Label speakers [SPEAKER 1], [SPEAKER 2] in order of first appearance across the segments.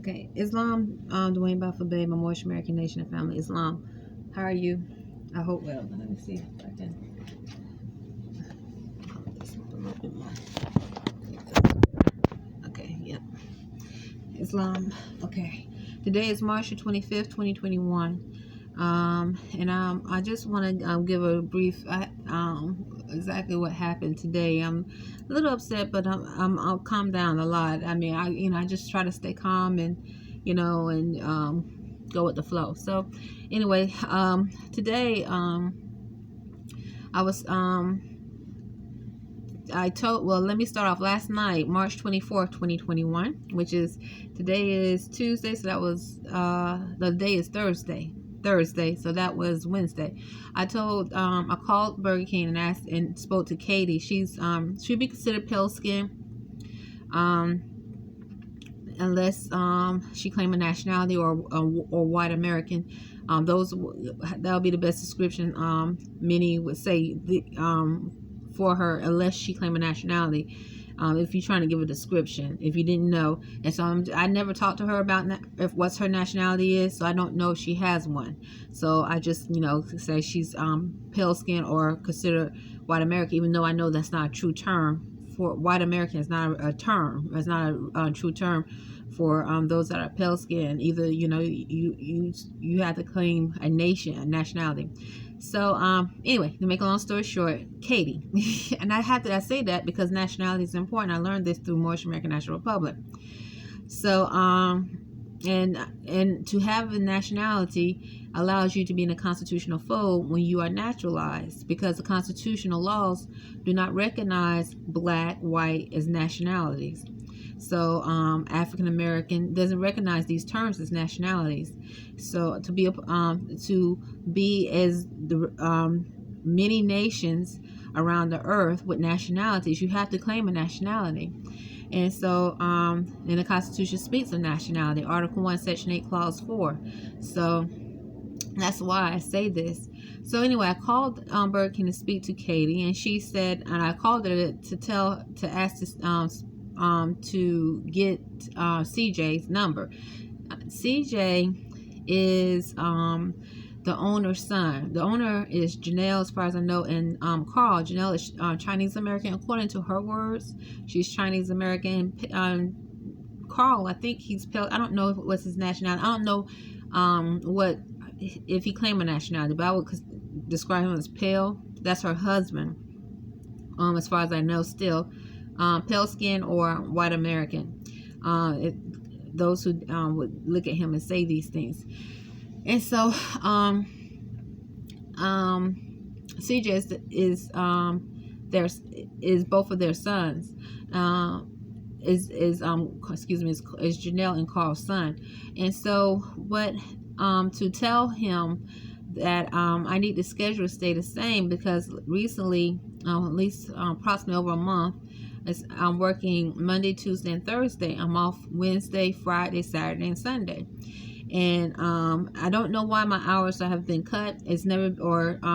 [SPEAKER 1] Okay, Islam, Dwayne Buffalo-Bay, Memorial American Nation and Family, Islam. How are you? I hope well. Let me see if I can hold this up a little bit more. Okay, yep. Islam. Okay. Today is March the 25th, 2021. I just want to give a brief exactly what happened today. I'm a little upset, but I'll calm down a lot. I mean, I just try to stay calm and go with the flow. So anyway, today I was I told, well, let me start off last night, March 24th, 2021, which is, today is Tuesday, so that was, the day is Thursday, so that was Wednesday. I called Burger King and asked and spoke to Katie. She'd be considered pale skin, unless, she claimed a nationality or white American. That'll be the best description, many would say, for her, unless she claimed a nationality. If you're trying to give a description, if you didn't know. And so I never talked to her about what's her nationality is, so I don't know if she has one. So I just, say she's pale skin or considered white American, even though I know that's not a true term. For white American, it's not a term. It's not a true term for those that are pale skin. Either you have to claim a nationality. So anyway, to make a long story short, Katie, and I say that because nationality is important. I learned this through Moorish American National Republic. So and to have a nationality allows you to be in a constitutional fold when you are naturalized, because the constitutional laws do not recognize black, white as nationalities. So African American doesn't recognize these terms as nationalities. So to be as the many nations around the earth with nationalities, you have to claim a nationality. And so and the Constitution speaks of nationality, Article 1, Section 8, Clause 4. So that's why I say this. So anyway, I called Burger King to speak to Katie, and she said, and I called her to ask this to get CJ's number. CJ is the owner's son. The owner is Janelle, as far as I know, and Carl. Janelle is Chinese American, according to her words. She's Chinese American. Carl, I think he's pale. I don't know what's his nationality. I don't know if he claimed a nationality, but I would describe him as pale. That's her husband. As far as I know, still. Pale skin or white American. Those who would look at him and say these things. And so CJ is both of their sons. Is Janelle and Carl's son. And so to tell him that I need the schedule to stay the same, because recently, at least approximately over a month, I'm working Monday, Tuesday, and Thursday. I'm off Wednesday, Friday, Saturday, and Sunday. And I don't know why my hours have been cut. It's never why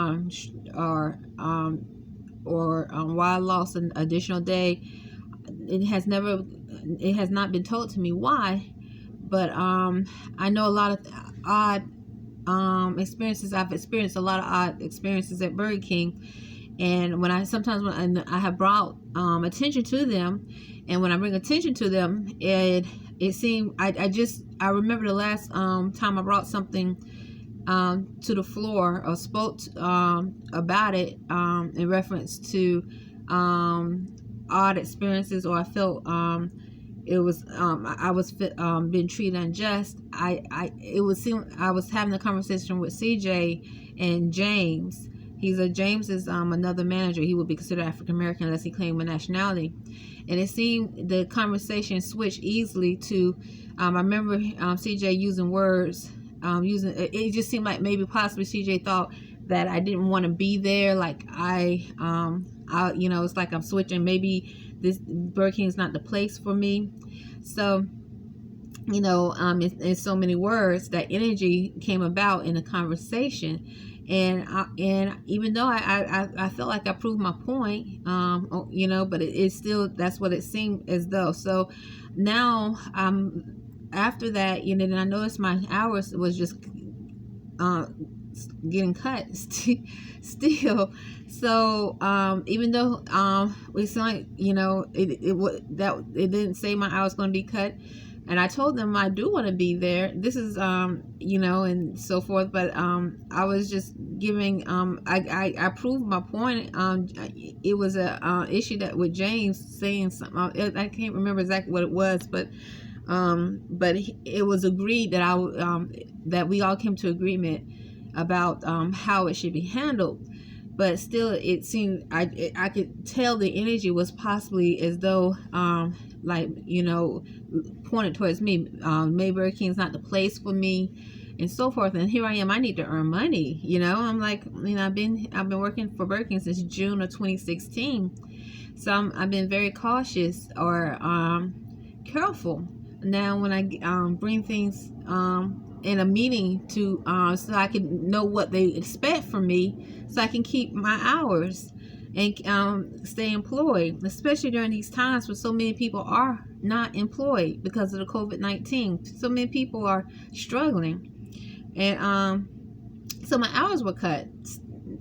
[SPEAKER 1] I lost an additional day. It has not been told to me why. But I know a lot of odd experiences. I've experienced a lot of odd experiences at Burger King. And when I have brought attention to them, and when I bring attention to them, it seemed I remember the last time I brought something to the floor or spoke about it in reference to odd experiences, or I felt it was I was being treated unjust. It would seem I was having a conversation with CJ and James. James is another manager. He would be considered African American unless he claimed a nationality. And it seemed the conversation switched easily to, I remember CJ using words, it just seemed like maybe possibly CJ thought that I didn't want to be there. Like it's like I'm switching. Maybe this Burger King is not the place for me. So, in so many words, that energy came about in the conversation. And even though I felt like I proved my point, but it's still, that's what it seemed as though. So now I'm after that, then I noticed my hours was just uh, getting cut still. So even though we like, it didn't say my hours going to be cut, and I told them I do want to be there. This is and so forth. But I was just giving I proved my point. It was a issue that with James saying something. I can't remember exactly what it was, but it was agreed that that we all came to agreement about how it should be handled. But still, it seemed I could tell the energy was possibly as though pointed towards me. Mayberry King's not the place for me, and so forth. And here I am. I need to earn money. I'm like, I've been working for Burger King since June of 2016, so I've been very cautious or careful. Now when I bring things in a meeting to so I can know what they expect from me, so I can keep my hours and stay employed, especially during these times where so many people are not employed because of the COVID-19. So many people are struggling, and so my hours were cut.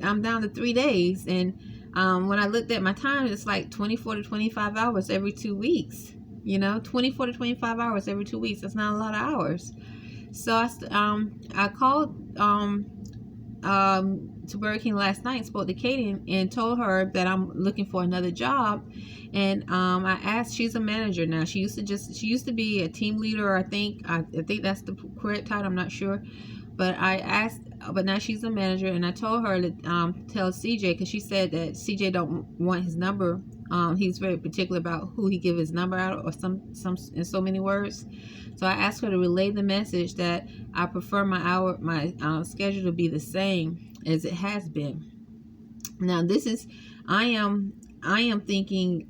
[SPEAKER 1] I'm down to 3 days, and when I looked at my time, it's like 24 to 25 hours every 2 weeks. 24 to 25 hours every 2 weeks. That's not a lot of hours. So I called to Burger King last night, spoke to Katie, and told her that I'm looking for another job. And I asked, she's a manager now. She used to be a team leader. I think that's the correct title. I'm not sure, but I asked. But now she's a manager, and I told her to tell CJ, because she said that CJ don't want his number. He's very particular about who he give his number out, or some in so many words. So I asked her to relay the message that I prefer my schedule to be the same as it has been. Now this is, I am thinking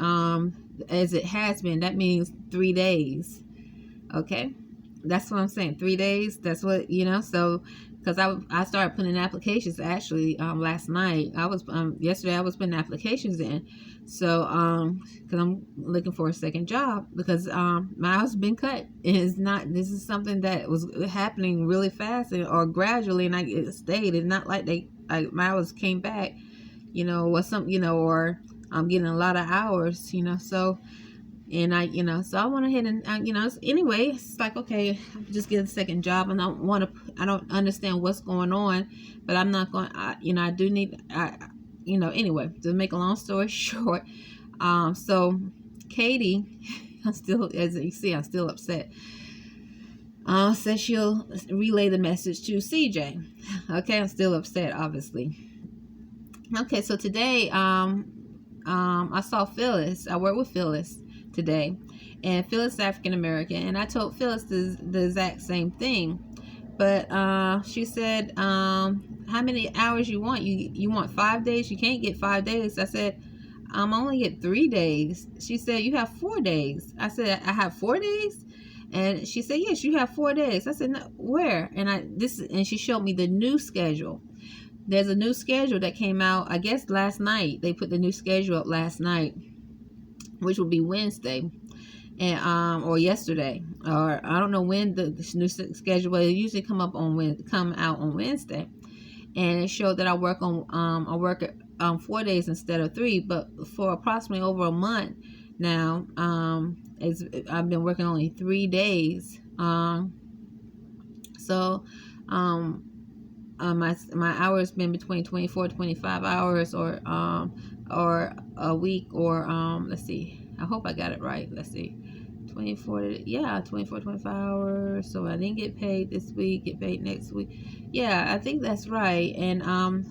[SPEAKER 1] as it has been. That means 3 days. Okay, that's what I'm saying. 3 days. That's what So because I started putting in applications actually last night. Yesterday I was putting applications in. So because I'm looking for a second job, because my hours have been cut. This is something that was happening really fast or gradually, and it stayed. It's not like my hours came back, or something, or I'm getting a lot of hours, so. And so I went ahead and, anyway, it's like, okay, I'm just get a second job, and I don't understand what's going on, but I'm not going, I do need, anyway, to make a long story short, so Katie, I'm still, as you see, I'm still upset, says she'll relay the message to CJ. Okay, I'm still upset, obviously. Okay, so today, I saw Phyllis. I worked with Phyllis today, and Phyllis is African American, and I told Phyllis the exact same thing, but she said, how many hours you want? You want 5 days? You can't get 5 days. I said, I'm only get 3 days. She said, you have 4 days. I said, I have 4 days? And she said, yes, you have 4 days. I said, no, where? And she showed me the new schedule. There's a new schedule that came out, I guess last night. They put the new schedule up last night, which will be Wednesday, and or yesterday, or I don't know when the new schedule, but it usually come out on Wednesday, and it showed that I work 4 days instead of 3, but for approximately over a month now, I've been working only 3 days, so my hours been between 24 to 25 hours, or a week, or let's see, I hope I got it right. Let's see, 24 25 hours. So I didn't get paid this week, get paid next week. Yeah, I think that's right. And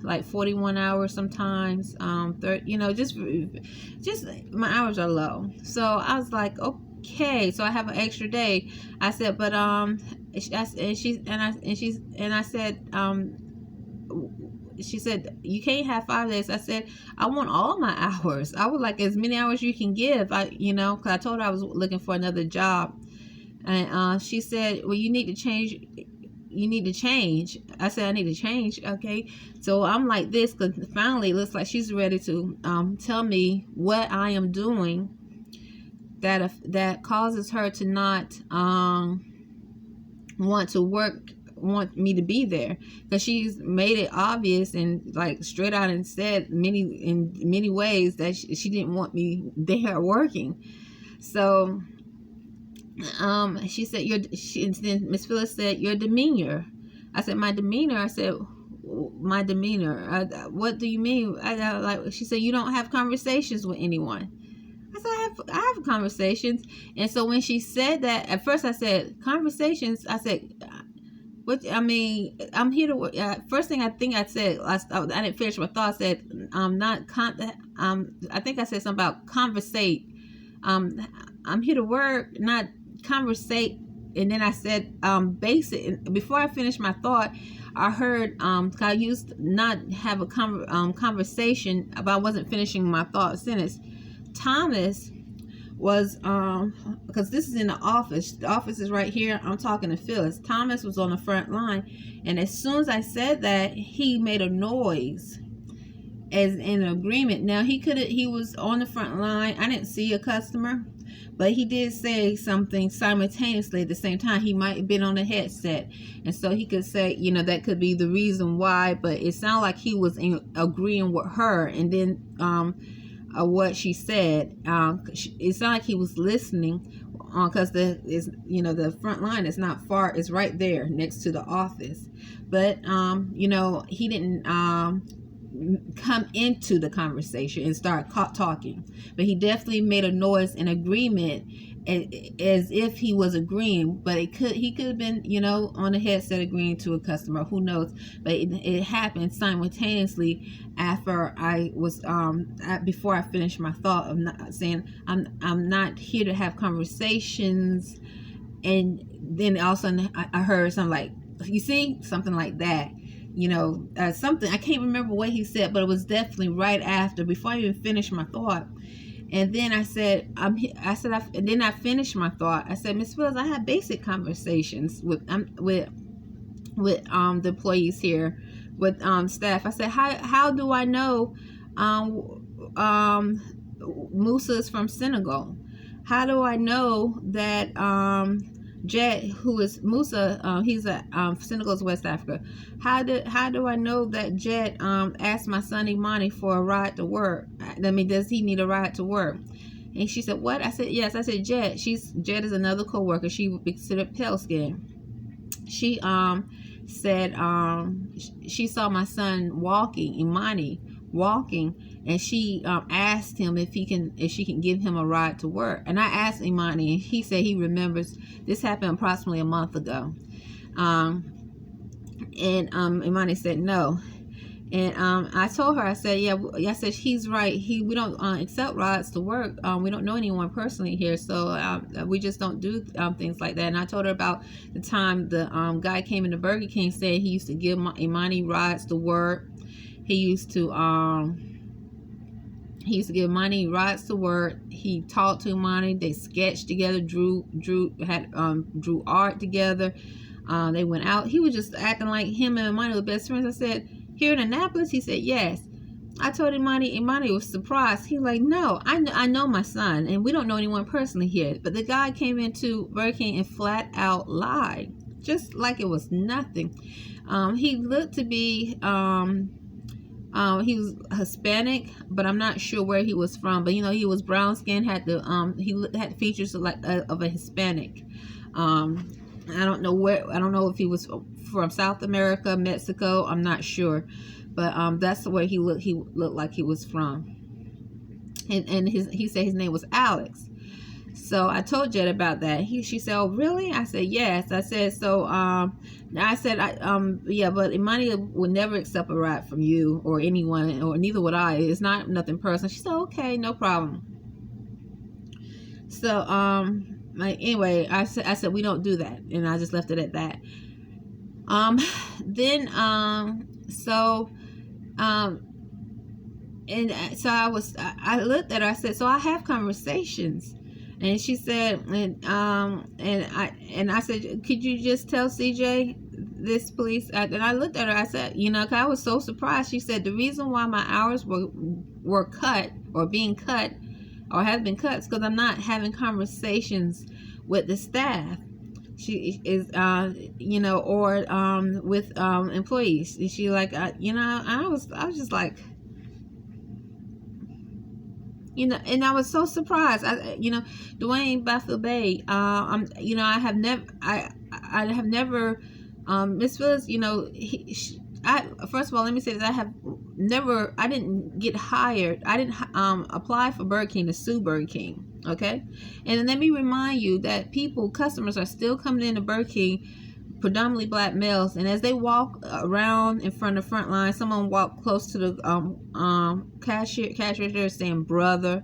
[SPEAKER 1] like 41 hours sometimes, 30, just my hours are low. So I was like, okay, so I have an extra day. I said, but she said, you can't have 5 days. I said, I want all my hours. I would like as many hours you can give. Because I told her I was looking for another job. And she said, well, you need to change. I said, I need to change. Okay. So I'm like this, because finally it looks like she's ready to tell me what I am doing that causes her to not want me to be there, because she's made it obvious and like straight out and said in many ways that she didn't want me there working. So she said, then Miss Phyllis said, your demeanor. I said, my demeanor? I said, my demeanor. What do you mean? She said, you don't have conversations with anyone. I said, I have conversations. And so when she said that, at first I said, conversations? I said, what? I mean, I'm here to work. First thing I think I said, I didn't finish my thought. I said, I think I said something about conversate. I'm here to work, not conversate. And then I said, basic. Before I finished my thought, I heard, I used not have a conversation, but I wasn't finishing my thought sentence. Thomas was, because this is in the office. The office is right here. I'm talking to Phyllis. Thomas was on the front line, and as soon as I said that, he made a noise as in agreement. Now he was on the front line. I didn't see a customer, but he did say something simultaneously at the same time. He might have been on a headset, and so he could say, that could be the reason why. But it sounded like he was agreeing with her, and then what she said. It sounded like he was listening, because the front line is not far. It's right there next to the office. But he didn't come into the conversation and start talking, but he definitely made a noise in agreement, as if he was agreeing. But he could have been on the headset agreeing to a customer, who knows. But it happened simultaneously after I was before I finished my thought of not saying I'm not here to have conversations. And then all of a sudden I heard something like, you see, something like that. Something, I can't remember what he said, but it was definitely right after, before I even finished my thought. And then I said, then I finished my thought. I said, Miss Phyllis, I have basic conversations with the employees here, with staff. I said, how do I know Musa is from Senegal? How do I know that Jet, who is Musa, he's Senegal's West Africa. How do I know that Jet asked my son Imani for a ride to work? I mean, does he need a ride to work? And she said, what? I said, yes. I said, Jet is another co-worker. She would be considered pale skin. She said she saw my son Imani walking, and she asked him if she can give him a ride to work. And I asked Imani, and he said he remembers this happened approximately a month ago. And Imani said no. And I told her, I said, I said, he's right. We don't accept rides to work. We don't know anyone personally here, so we just don't do things like that. And I told her about the time the guy came into Burger King, said he used to give Imani rides to work. He used to give Imani rides to work. He talked to Imani. They sketched together, drew art together. They went out. He was just acting like him and Imani were best friends. I said, here in Annapolis? He said, yes. I told Imani was surprised. He was like, no, I know my son, and we don't know anyone personally here. But the guy came into Burger King and flat out lied, just like it was nothing. He looked to be he was Hispanic, but I'm not sure where he was from. But he was brown skinned, had he had features of a Hispanic. I don't know if he was from South America, Mexico. I'm not sure, but that's the way he looked. He looked like he was from. And he said his name was Alex. So I told Jet about that. She said, "Oh, really?" I said, "Yes." I said, "So, I said, yeah, but Imani would never accept a ride from you or anyone, or neither would I. It's not nothing personal." She said, "Okay, no problem." So, anyway, I said we don't do that, and I just left it at that. And so I looked at her. I said, "So I have conversations." And she said, and I said, "Could you just tell CJ this, please?" And I looked at her. I said, 'cause I was so surprised. She said, "The reason why my hours were cut or being cut or have been cut is because I'm not having conversations with the staff." She is, or with employees. She like, I was just like, and I was so surprised. Dwayne Bey. I have never, Miss Phyllis. First of all, let me say this: I didn't get hired. I didn't apply for Burger King to sue Burger King. Okay, and let me remind you that customers are still coming into Burger King, predominantly black males, and as they walk around in front of the front line, someone walked close to the cash register saying brother,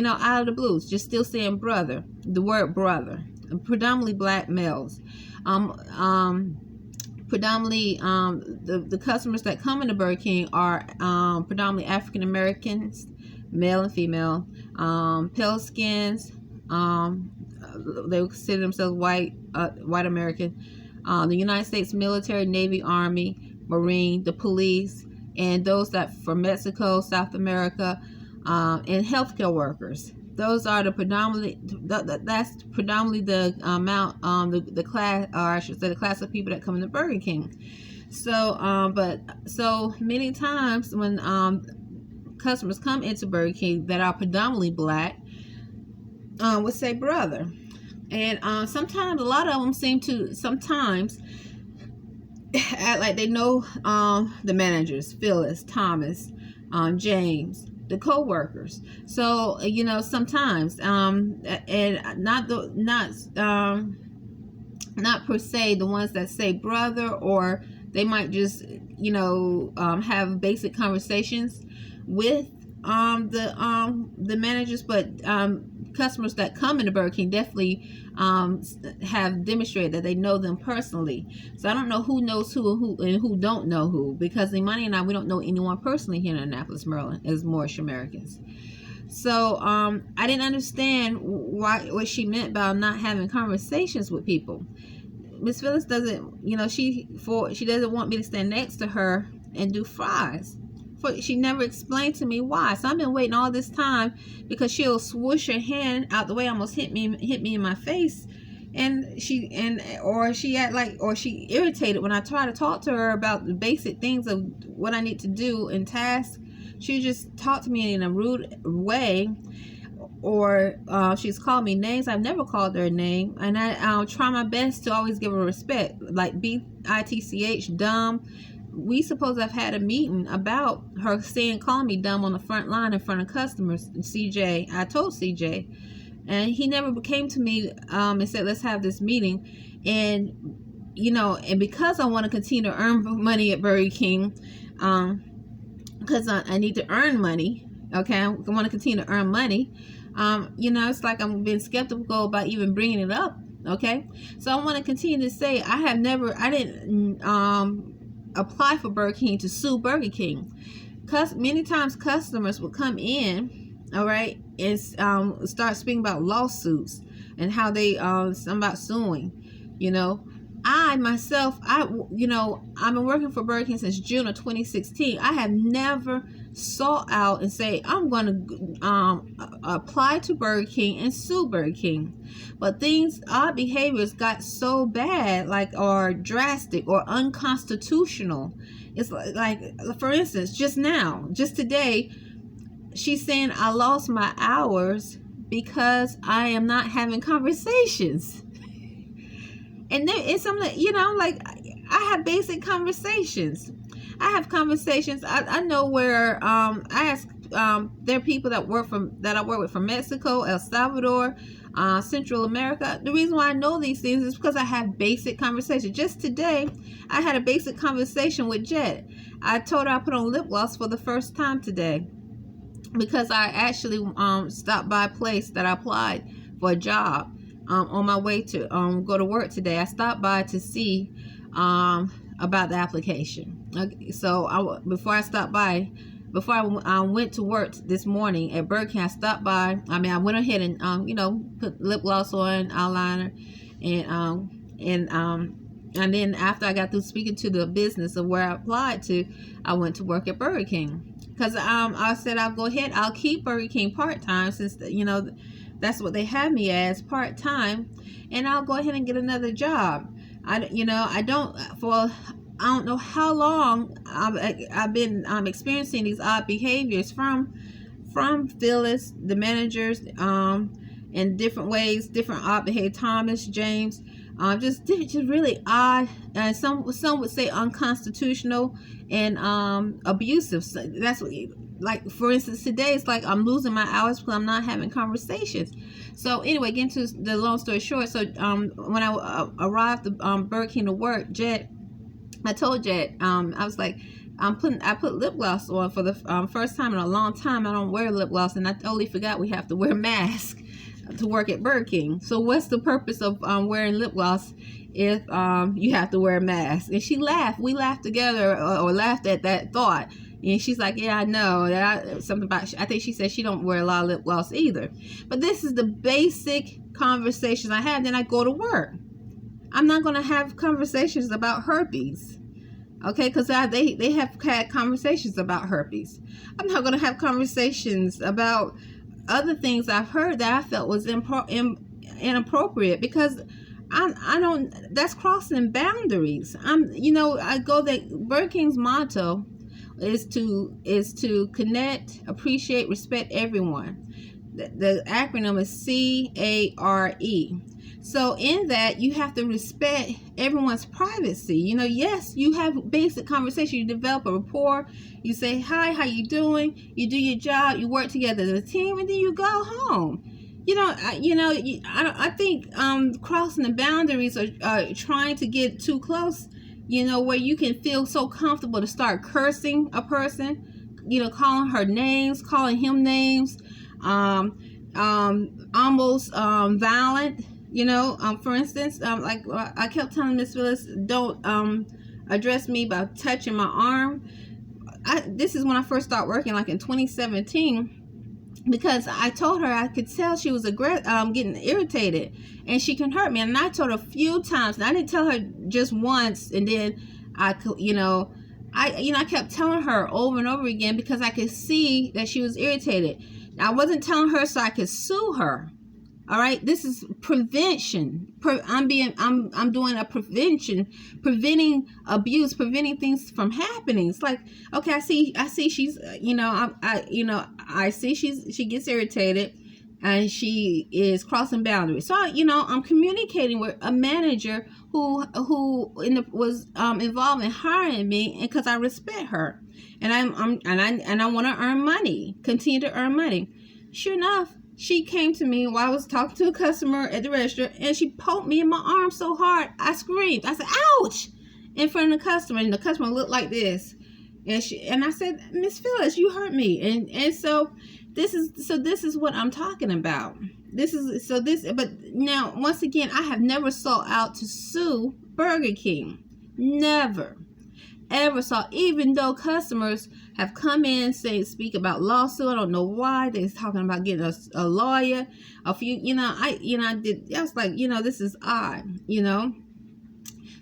[SPEAKER 1] out of the blues, just still saying brother, the word brother. Predominantly black males. Predominantly the customers that come into Burger King are predominantly African Americans, male and female, pale skins. They would consider themselves white American. The United States military, Navy, Army, Marine, the police, and those that from Mexico, South America, and healthcare workers. Those are the predominantly. That's predominantly the amount, the class, or I should say, the class of people that come into Burger King. So, but so many times when customers come into Burger King that are predominantly black, would say brother, and sometimes a lot of them seem to sometimes act like they know the managers, Phyllis, Thomas, James, the co-workers. So sometimes and not per se the ones that say brother, or they might just have basic conversations with the managers, but customers that come into Burger King definitely have demonstrated that they know them personally. So I don't know who knows who and who don't know who, because Imani and I, we don't know anyone personally here in Annapolis, Maryland, as Moorish Americans. So I didn't understand what she meant by not having conversations with people. Miss Phyllis doesn't, she doesn't want me to stand next to her and do fries. She never explained to me why. So I've been waiting all this time, because she'll swoosh her hand out the way, almost hit me in my face, and she irritated when I try to talk to her about the basic things of what I need to do and tasks. She just talked to me in a rude way, or she's called me names. I've never called her a name, and I'll try my best to always give her respect, like bitch, dumb. We supposed to have had a meeting about her calling me dumb on the front line in front of customers. CJ, I told CJ, and he never came to me and said, let's have this meeting. And and because I want to continue to earn money at Burger King, because I need to earn money. Okay, I want to continue to earn money. It's like I'm being skeptical about even bringing it up. Okay, so I want to continue to say I didn't apply for Burger King to sue Burger King. Many times customers will come in, all right, and start speaking about lawsuits and how they something about suing. I myself, I've been working for Burger King since June of 2016. I have never sought out and say I'm going to apply to Burger King and sue Burger King. But our behaviors got so bad, or drastic or unconstitutional. It's like, for instance, just today, she's saying I lost my hours because I am not having conversations. And it's something, I have basic conversations. I have conversations. I know where I ask. There are people that I work with from Mexico, El Salvador, Central America. The reason why I know these things is because I have basic conversations. Just today, I had a basic conversation with Jet. I told her I put on lip gloss for the first time today, because I actually stopped by a place that I applied for a job. On my way to go to work today, I stopped by to see about the application. Okay, so before I went to work this morning at Burger King, I stopped by. I went ahead and put lip gloss on, eyeliner, and then after I got through speaking to the business of where I applied to, I went to work at Burger King, because I said I'll go ahead. I'll keep Burger King part time, since That's what they have me as, part-time, and I'll go ahead and get another job. I don't know how long I've been experiencing these odd behaviors from Phyllis, the managers, in different ways, different odd behavior. Thomas, James, just really odd, and some would say unconstitutional and abusive. So that's what, like, for instance, today it's like I'm losing my hours because I'm not having conversations. So anyway, getting to the long story short, so when I arrived at Burger King to work, I told Jet, I was like, I put lip gloss on for the first time in a long time. I don't wear lip gloss, and I totally forgot we have to wear masks to work at Burger King. So what's the purpose of wearing lip gloss if you have to wear a mask? And she laughed. We laughed together, or laughed at that thought. And she's like, yeah, I know. Something about, I think she said she don't wear a lot of lip gloss either. But this is the basic conversations I have. Then I go to work. I'm not going to have conversations about herpes. Okay, because they have had conversations about herpes. I'm not going to have conversations about other things I've heard that I felt was inappropriate, because I don't, that's crossing boundaries. I go that Burger King's motto is to connect, appreciate, respect everyone. The acronym is CARE. So in that, you have to respect everyone's privacy. Yes, you have basic conversation. You develop a rapport. You say, hi, how you doing? You do your job. You work together as a team, and then you go home. I think crossing the boundaries, or trying to get too close, where you can feel so comfortable to start cursing a person, calling her names, calling him names, almost violent. For instance, like I kept telling Miss Phyllis, don't address me by touching my arm. This is when I first started working, like in 2017, because I told her I could tell she was getting irritated, and she can hurt me. And I told her a few times. And I didn't tell her just once, and then I kept telling her over and over again, because I could see that she was irritated. I wasn't telling her so I could sue her. All right, this is prevention. I'm doing a prevention, preventing abuse, preventing things from happening. It's like, okay, I see she's, I see she gets irritated, and she is crossing boundaries. So I'm communicating with a manager who was involved in hiring me, and because I respect her, and I want to earn money, continue to earn money. Sure enough, she came to me while I was talking to a customer at the register, and she poked me in my arm so hard, I screamed. I said, ouch, in front of the customer, and the customer looked like this. And I said, Miss Phyllis, you hurt me. And so this is what I'm talking about. But now, once again, I have never sought out to sue Burger King. Never. Ever saw, even though customers have come in speak about lawsuit. I don't know why they're talking about getting a lawyer. A few, I was like, this is odd,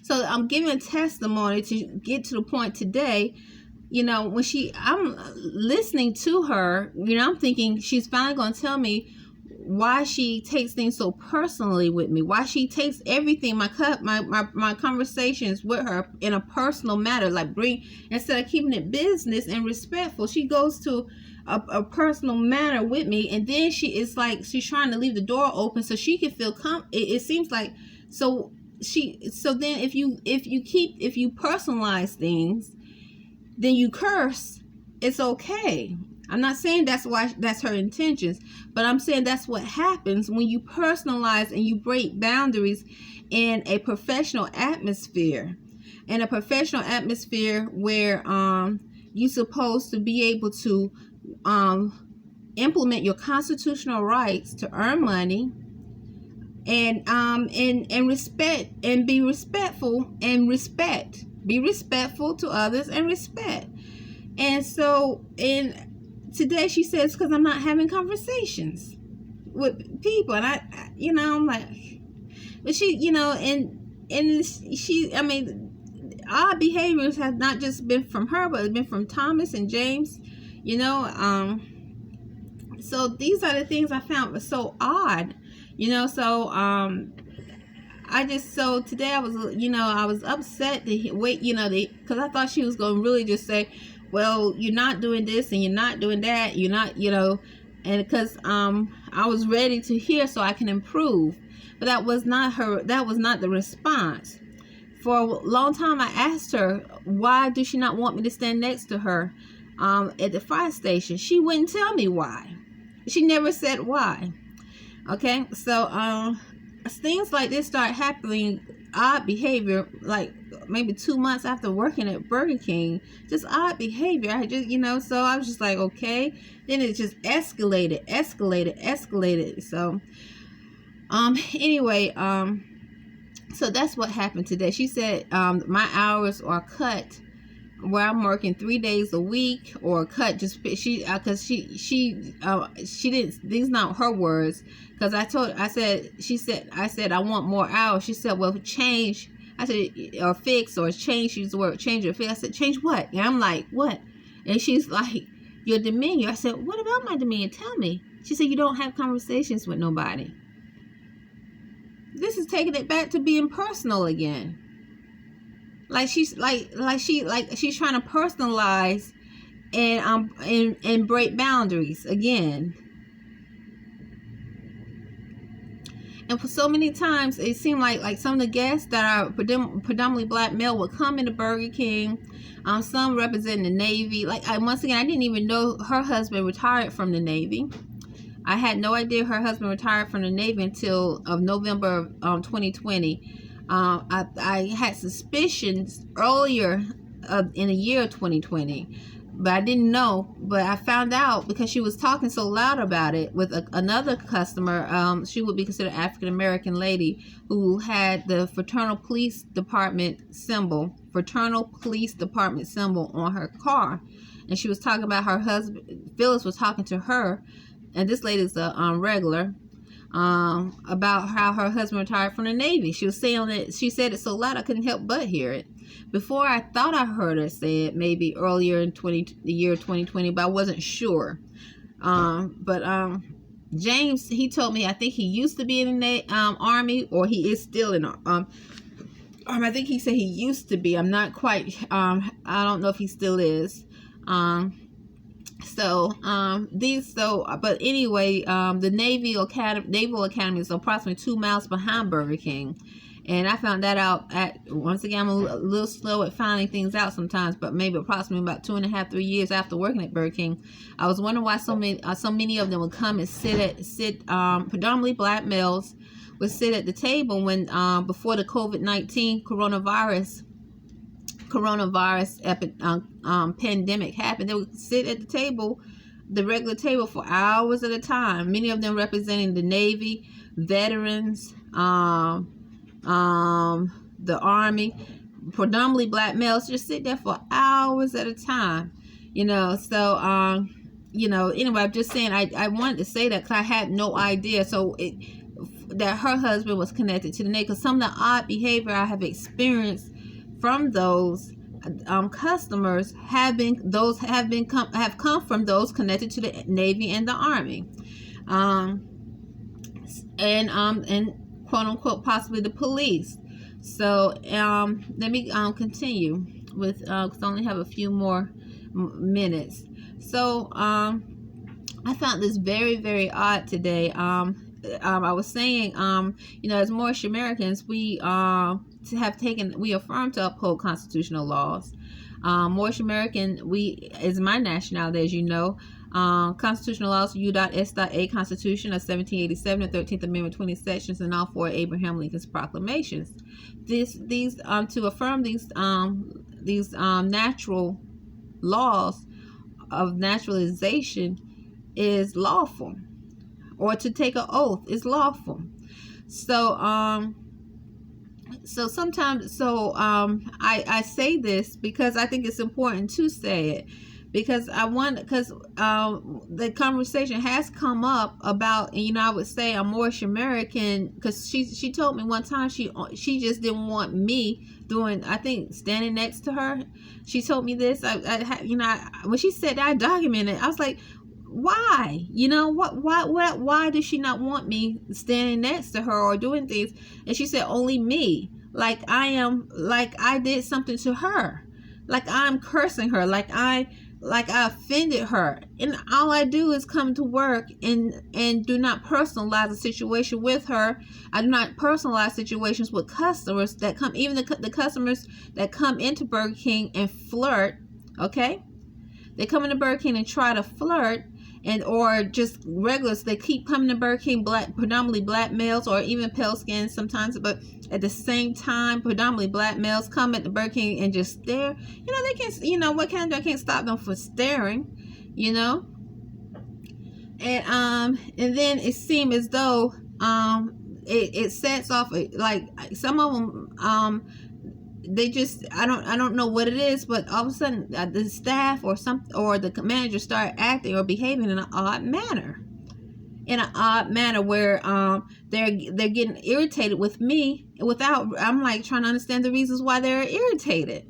[SPEAKER 1] So I'm giving a testimony to get to the point today. When I'm listening to her, I'm thinking she's finally going to tell me why she takes things so personally with me, why she takes everything, my conversations with her in a personal matter, like instead of keeping it business and respectful, she goes to a personal manner with me, and then she's trying to leave the door open so she can feel it seems like, so then if you personalize things, then you curse, it's okay. I'm not saying that's her intentions, but I'm saying that's what happens when you personalize and you break boundaries in a professional atmosphere. In a professional atmosphere where you're supposed to be able to implement your constitutional rights to earn money, and respect, and be respectful, and be respectful to others, and respect. And so today she says, because I'm not having conversations with people, and I'm like, but she, odd behaviors have not just been from her, but it's been from Thomas and James, So these are the things I found so odd, so I just, so today I was, I was upset to wait, because I thought she was going to really just say, well, you're not doing this and you're not doing that, you're not, and because I was ready to hear so I can improve. But that was not the response. For a long time I asked her, why does she not want me to stand next to her at the fire station? She wouldn't tell me why. She never said why. Okay, so things like this start happening, odd behavior, like maybe 2 months after working at Burger King, just odd behavior. I just, so I was just like, okay. Then it just escalated. So, anyway, so that's what happened today. She said, my hours are cut where I'm working 3 days a week, or cut just because she didn't, these not her words, because I said I want more hours. She said, well, change. I said, or fix, or change. She used the word change or fix. I said, change what? And I'm like, what? And she's like, your demeanor. I said, what about my demeanor? Tell me. She said, you don't have conversations with nobody. This is taking it back to being personal again. Like she's trying to personalize and break boundaries again. And for so many times, it seemed like some of the guests that are predominantly black male would come into Burger King. Some representing the Navy. Once again, I didn't even know her husband retired from the Navy. I had no idea her husband retired from the Navy until November 2020. I had suspicions earlier in the year 2020, but I didn't know. But I found out because she was talking so loud about it with another customer. She would be considered an African American lady who had the fraternal police department symbol on her car, and she was talking about her husband. Phyllis was talking to her, and this lady's a regular. About how her husband retired from the Navy. She was saying it. She said it so loud I couldn't help but hear it. Before, I thought I heard her say it maybe earlier in the year 2020, but I wasn't sure. But James, he told me, I think he used to be in the Army, or he is still in I think he said he used to be. I'm not quite. I don't know if he still is. But anyway, the Naval Academy is approximately 2 miles behind Burger King, and I found that out once again, I'm a little slow at finding things out sometimes, but maybe approximately about 2.5, 3 years after working at Burger King, I was wondering why so many of them would come and sit predominantly black males would sit at the table when before the COVID-19 coronavirus pandemic happened. They would sit at the table, the regular table, for hours at a time. Many of them representing the Navy, veterans, the Army, predominantly black males, just sit there for hours at a time. So anyway, I'm just saying I wanted to say that because I had no idea. That her husband was connected to the Navy, because some of the odd behavior I have experienced from those customers have come from those connected to the Navy and the Army, and quote unquote possibly the police. So let me continue with because I only have a few more minutes. So I found this very, very odd today. I was saying, as Moorish Americans, we affirm to uphold constitutional laws. Moorish American, is my nationality, as you know. Constitutional laws, U.S.A. Constitution of 1787, the 13th Amendment, 20 sections, and all 4 Abraham Lincoln's proclamations. To affirm these natural laws of naturalization is lawful, or to take an oath is lawful. I say this because I think it's important to say it, because the conversation has come up about, I would say I'm Moorish American, because she told me one time she just didn't want me standing next to her. She told me this. When she said that, I documented it. I was like, why? You know, why does she not want me standing next to her or doing things? And she said, only me. Like I did something to her. Like I'm cursing her. Like I offended her. And all I do is come to work and do not personalize the situation with her. I do not personalize situations with customers that come, even the customers that come into Burger King and flirt. Okay, they come into Burger King and try to flirt, and or just regulars. They keep coming to Burger King, predominantly black males or even pale skin sometimes, but at the same time, predominantly black males come at the Burger King and just stare. You know, they can't. You know what can I do? I can't stop them from staring. You know, and then it seemed as though it sets off like some of them they just I don't know what it is, but all of a sudden the staff or the manager start acting or behaving in an odd manner, where they're getting irritated with me without, I'm like trying to understand the reasons why they're irritated.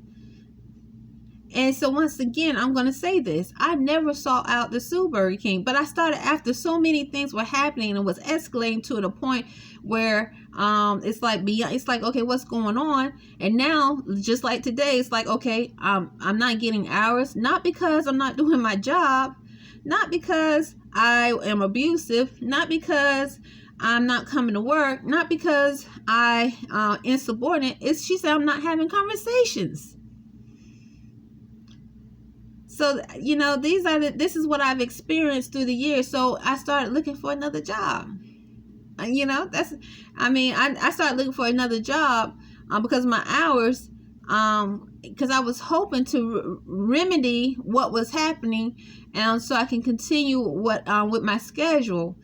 [SPEAKER 1] And so once again, I'm going to say this. I never sought out the sue Burger King, but I started after so many things were happening and was escalating to the point where it's like, okay, what's going on? And now, just like today, it's like, okay, I'm not getting hours, not because I'm not doing my job, not because I am abusive, not because I'm not coming to work, not because I insubordinate. She said I'm not having conversations. So, you know, this is what I've experienced through the years. So I started looking for another job. You know, I started looking for another job because of my hours, because I was hoping to remedy what was happening, and so I can continue with my schedule.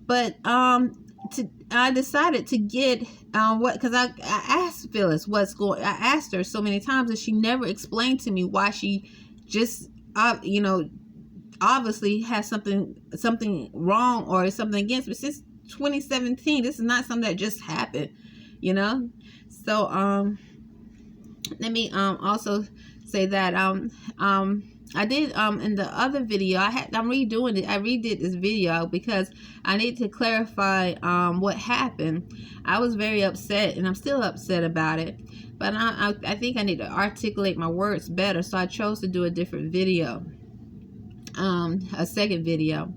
[SPEAKER 1] But I decided to get because I asked Phyllis I asked her so many times, and she never explained to me why she just you know, obviously has something wrong or something against me. Since 2017, this is not something that just happened, you know. So let me also say that I did in the other video I'm redoing it. I redid this video because I need to clarify what happened. I was very upset, and I'm still upset about it, but I think I need to articulate my words better, so I chose to do a different video, a second video.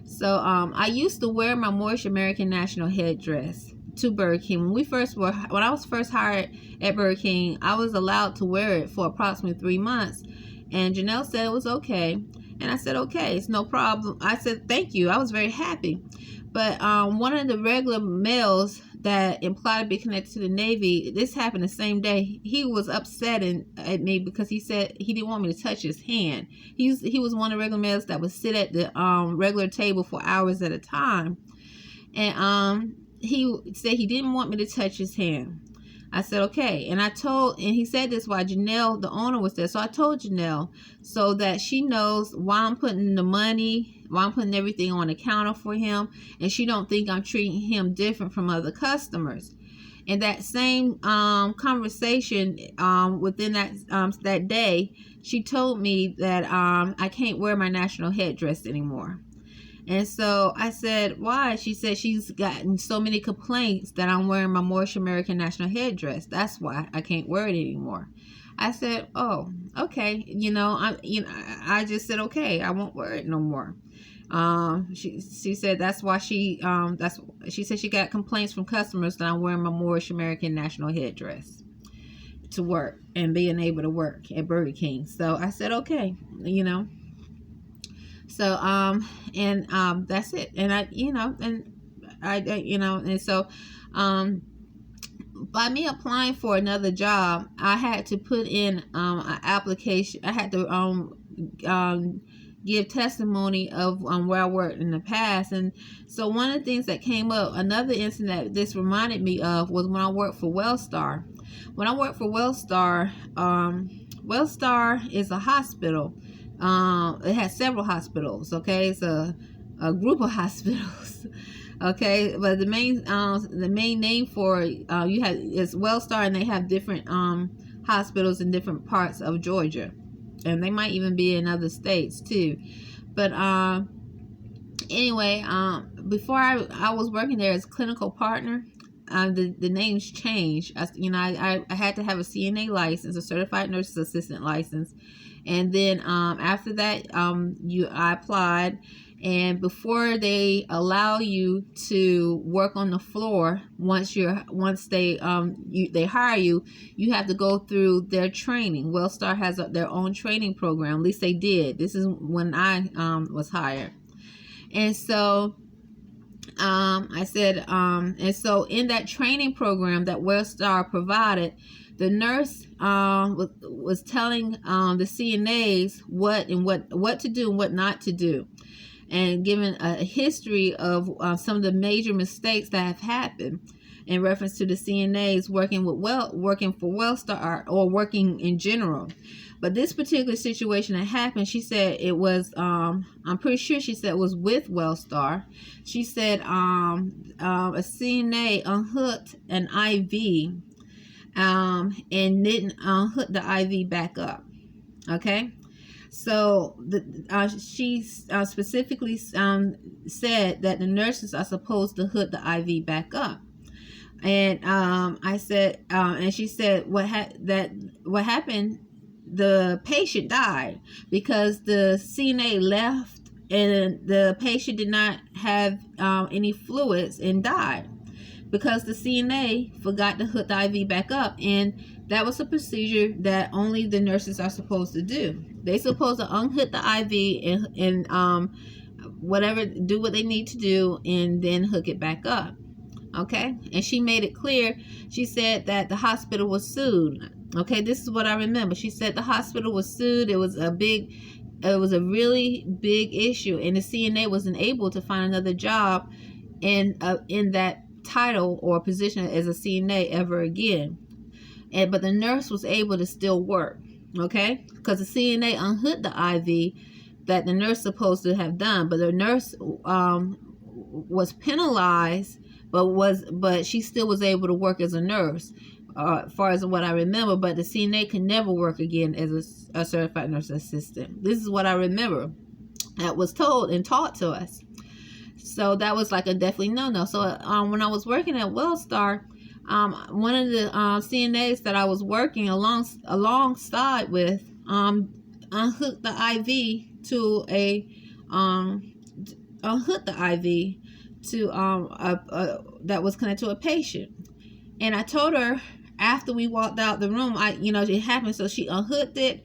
[SPEAKER 1] So I used to wear my Moorish American national headdress to Burger King. When I was first hired at Burger King, I was allowed to wear it for approximately 3 months, and Janelle said it was okay, and I said okay, it's no problem. I said thank you. I was very happy. But one of the regular males that implied to be connected to the Navy, this happened the same day. He was upset at me because he said he didn't want me to touch his hand. He was one of the regular males that would sit at the regular table for hours at a time, and he said he didn't want me to touch his hand. I said okay, and he said this while Janelle, the owner, was there. So I told Janelle so that she knows why I'm putting the money, why I'm putting everything on the counter for him, and she don't think I'm treating him different from other customers. And that same conversation within that day, she told me that I can't wear my national headdress anymore. And so I said, why? She said she's gotten so many complaints that I'm wearing my Moorish American national headdress. That's why I can't wear it anymore. I said, oh, okay. I just said, okay, I won't wear it no more. She said that's why she said she got complaints from customers that I'm wearing my Moorish American national headdress to work and being able to work at Burger King. So I said, okay, So, that's it. And so, by me applying for another job, I had to put in, an application. I had to, give testimony of, where I worked in the past. And so one of the things that came up, another incident that this reminded me of, was when I worked for Wellstar. When I worked for Wellstar, Wellstar is a hospital. It has several hospitals. Okay, it's a group of hospitals. Okay, but the main name for is Wellstar, and they have different hospitals in different parts of Georgia, and they might even be in other states too. But Anyway, before I was working there as clinical partner. The names changed. I had to have a CNA license, a certified nurse's assistant license, and then after that, I applied, and before they allow you to work on the floor, once they hire you, you have to go through their training. Wellstar has their own training program. At least they did. This is when I was hired, and so. And so in that training program that Wellstar provided, the nurse was telling the CNAs what to do and what not to do, and giving a history of some of the major mistakes that have happened in reference to the CNAs working for Wellstar or working in general. But this particular situation that happened, she said it was, I'm pretty sure she said it was with Wellstar. She said a CNA unhooked an IV and didn't unhook the IV back up. Okay? So she specifically said that the nurses are supposed to hook the IV back up. And I said, and she said what happened, the patient died because the CNA left and the patient did not have any fluids and died because the CNA forgot to hook the IV back up. And that was a procedure that only the nurses are supposed to do. They're supposed to unhook the IV and do what they need to do and then hook it back up. Okay? And she made it clear. She said that the hospital was sued. Okay, this is what I remember. She said the hospital was sued. It was a really big issue, and the CNA wasn't able to find another job in that title or position as a CNA ever again. But the nurse was able to still work. Okay, because the CNA unhooked the IV that the nurse supposed to have done, but the nurse was penalized, but she still was able to work as a nurse. As far as what I remember, but the CNA can never work again as a certified nurse assistant. This is what I remember that was told and taught to us. So that was like a definitely no. So when I was working at Wellstar, one of the CNAs that I was working alongside with unhooked the IV to that was connected to a patient, and I told her. After we walked out the room, it happened. So she unhooked it,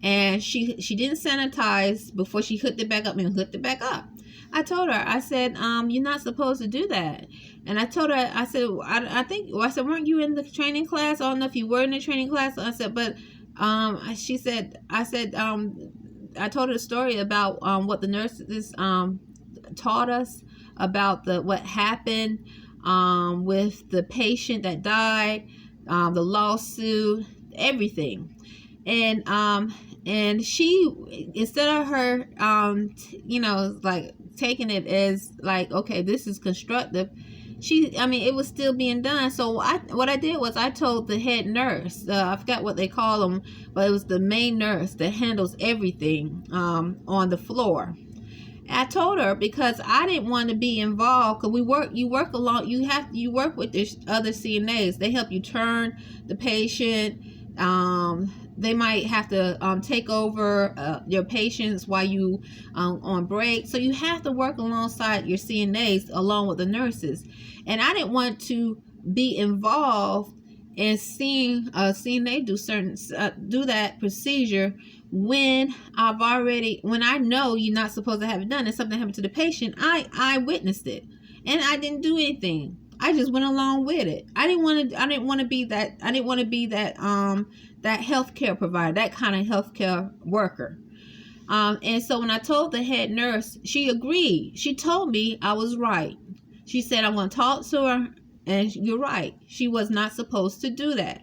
[SPEAKER 1] and she didn't sanitize before she hooked it back up and hooked it back up. I told her, I said, you're not supposed to do that. And I told her, I said, I said, weren't you in the training class? I don't know if you were in the training class. I said, but I told her the story about what the nurses taught us about what happened with the patient that died. The lawsuit, everything, and she, instead of her like taking it as like, okay, this is constructive, it was still being done. So what I did was I told the head nurse, I forgot what they call them, but it was the main nurse that handles everything on the floor. I told her because I didn't want to be involved, because you work with the other CNAs. They help you turn the patient. They might have to take over your patients while you on break. So you have to work alongside your CNAs along with the nurses. And I didn't want to be involved in seeing a CNA do that procedure when I know you're not supposed to have it done and something happened to the patient. I witnessed it and I didn't do anything. I just went along with it. I didn't want to be that healthcare provider, that kind of healthcare worker. And so when I told the head nurse, she agreed. She told me I was right. She said, I'm going to talk to her, and you're right. She was not supposed to do that.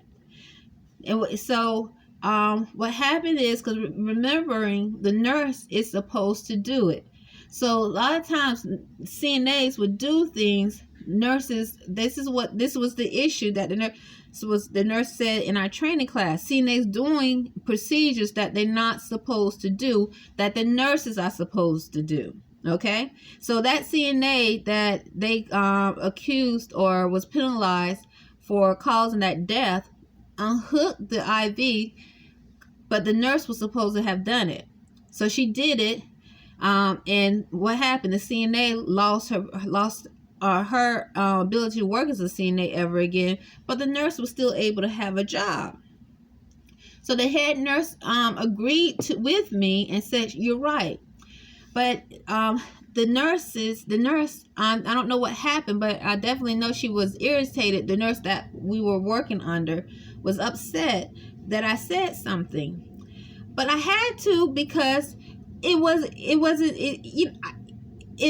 [SPEAKER 1] And so what happened is, because remembering, the nurse is supposed to do it. So a lot of times CNAs would do things. Nurses, this was the issue that the nurse said in our training class. CNAs doing procedures that they're not supposed to do, that the nurses are supposed to do. Okay, so that CNA that they accused or was penalized for causing that death unhooked the IV, but the nurse was supposed to have done it. So she did it, and what happened? The CNA lost her ability to work as a CNA ever again, but the nurse was still able to have a job. So the head nurse agreed with me and said, "You're right." But the nurse, I don't know what happened, but I definitely know she was irritated. The nurse that we were working under was upset that I said something. But I had to, because if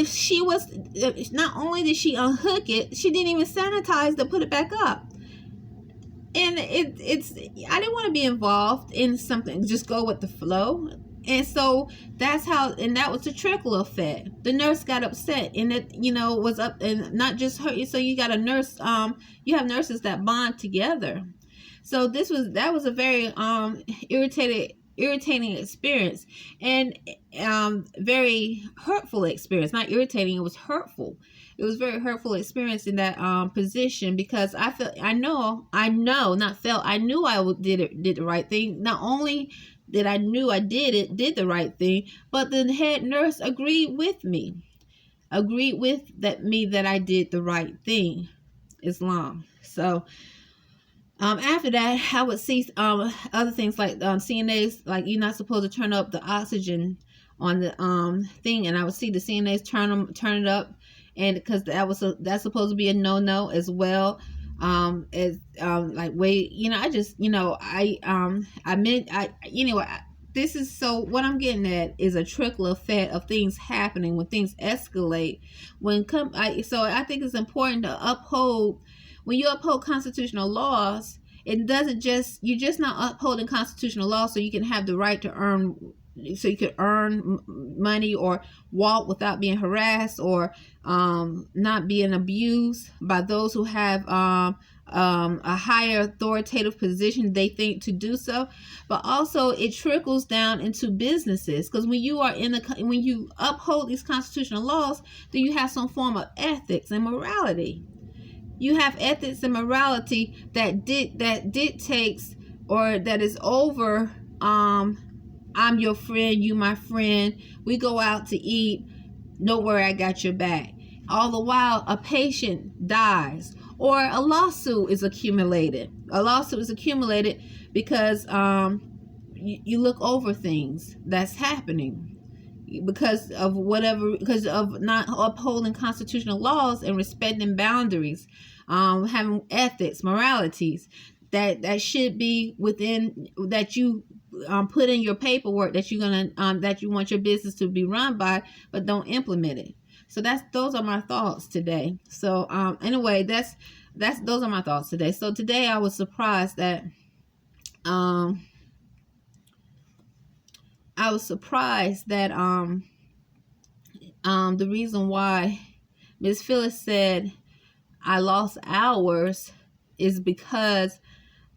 [SPEAKER 1] she was, not only did she unhook it, she didn't even sanitize to put it back up. And it's I didn't want to be involved in something, just go with the flow. And so that's how, and that was the trickle effect. The nurse got upset, and it, was up, and not just her. So you got a nurse, you have nurses that bond together. So that was a very irritating experience, and very hurtful experience. Not irritating, it was hurtful. It was very hurtful experience in that position, because I knew I did the right thing. Not only did I knew I did the right thing, but the head nurse agreed with me that I did the right thing. Islam. So after that, I would see other things like CNAs, like you're not supposed to turn up the oxygen on the thing, and I would see the CNAs turn it up, and because that's supposed to be a no as well. Like wait, this is, so what I'm getting at is a trickle effect of things happening when things escalate. So I think it's important to uphold. When you uphold constitutional laws, it doesn't you're just not upholding constitutional law so you can have the right to earn, so you could earn money or walk without being harassed, or not being abused by those who have a higher authoritative position they think to do so. But also it trickles down into businesses, because when you uphold these constitutional laws, then you have some form of ethics and morality. You have ethics and morality that dictates, or that is over, I'm your friend, you my friend, we go out to eat, don't worry, I got your back. All the while a patient dies, or a lawsuit is accumulated. Because you look over things that's happening because of not upholding constitutional laws and respecting boundaries, having ethics, moralities that should be within, that you put in your paperwork, that you want your business to be run by, but don't implement it. So those are my thoughts today. So anyway, those are my thoughts today. So today I was surprised that the reason why Ms. Phyllis said I lost hours is because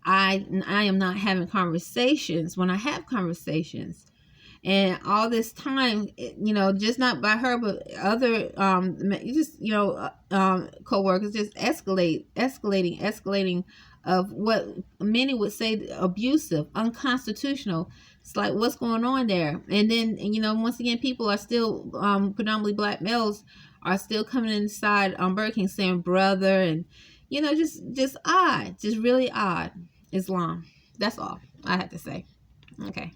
[SPEAKER 1] I am not having conversations when I have conversations. And all this time, just not by her, but other, co-workers, just escalating of what many would say abusive, unconstitutional. It's like, what's going on there? And then, once again, people are still, predominantly black males, are still coming inside Burger King saying brother, and, just odd, just really odd. Islam. That's all I had to say. Okay.